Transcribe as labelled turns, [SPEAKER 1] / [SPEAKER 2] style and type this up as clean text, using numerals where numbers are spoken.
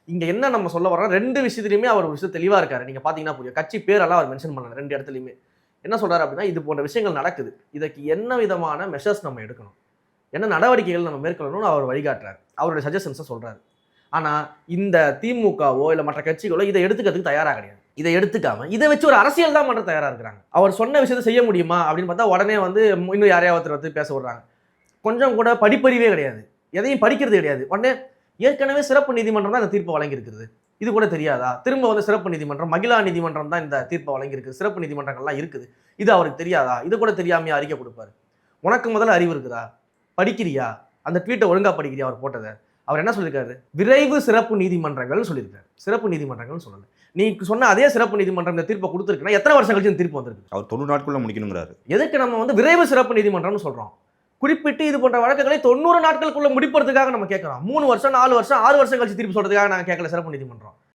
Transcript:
[SPEAKER 1] இங்க என்ன நம்ம சொல்ல வரோம், 2 விஷயத்திலயுமே அவர் ஒரு விஷயம் தெளிவா இருக்காரு. நீங்க பாத்தீங்கன்னா புரியும். கட்சி பேரெல்லாம் அவர் மென்ஷன் பண்ணல 2 இடத்துலயுமே. என்ன சொல்றாரு அப்படின்னா, இது போன்ற விஷயங்கள் நடக்குது. இதற்கு என்ன விதமான மெஷர்ஸ் நம்ம எடுக்கணும்? என்ன நடவடிக்கைகள் நம்ம மேற்கொள்ளணும்னு அவர் வழிகாட்டுறாரு. அவருடைய சஜஷன்ஸ சொல்றாரு. ஆனா, இந்த திமுகவோ இல்ல மற்ற கட்சிகளோ இத எடுத்துக்கிறதுக்கு தயாரா கிடையாது. இத எடுத்துக்காம, இத வச்சு ஒரு அரசியல் தான் பண்ண தயாரா இருக்கிறாங்க. அவர் சொன்ன விஷயத்த செய்ய முடியுமா அப்படின்னு பார்த்தா, உடனே வந்து இன்னும் யாரையாவது ஒருத்தர வந்து பேச விடுறாங்க. கொஞ்சம் கூட படிப்பறிவே கிடையாது. எதையும் படிக்கிறது கிடையாது. உடனே ஏற்கனவே சிறப்பு நீதிமன்றம் தான் இந்த தீர்ப்ப வழங்கியிருக்கிறது. இது கூட தெரியாதா? திரும்ப வந்து சிறப்பு நீதிமன்றம், மகிழா நீதிமன்றம் தான் இந்த தீர்ப்ப வழங்கியிருக்கு. சிறப்பு நீதிமன்றங்கள்லாம் இருக்குது. இது அவருக்கு தெரியாதா? இது கூட தெரியாமயா அறிக்கை குடுப்பாரு? உனக்கு முதல்ல அறிவு இருக்குதா? படிக்கிறியா? அந்த ட்வீட்ட ஒழுங்கா படிக்கிறியா அவர் போட்டத? அவர் என்ன சொல்லியிருக்காரு? விரைவு சிறப்பு நீதிமன்றங்கள்னு சொல்லியிருக்காரு. சிறப்பு நீதிமன்றங்கள்னு சொல்லல. நீ சொன்ன அதே சிறப்பு நீதிமன்றம் இந்த தீர்ப்ப குடுத்திருக்குன்னா, எத்தன வருஷம் கழிச்சு இந்த தீர்ப்பு வந்திருக்கு?
[SPEAKER 2] அவர் 90 நாட்குள்ள முடிக்கணுங்கிறாரு.
[SPEAKER 1] எதுக்கு நம்ம வந்து விரைவு சிறப்பு நீதிமன்றம்னு சொல்றோம்? குறிப்பிட்டு இது போன்ற வழக்குகளை 90 நாட்களுக்குள்ள முடிப்பதற்காக நம்ம கேட்கிறோம். 3 வருஷம், 4 வருஷம், 6 வருஷம் கழிச்சு தீர்ப்பு சொல்றதுக்காக நாங்க கேட்கல சிறப்பு நீதிமன்றம்.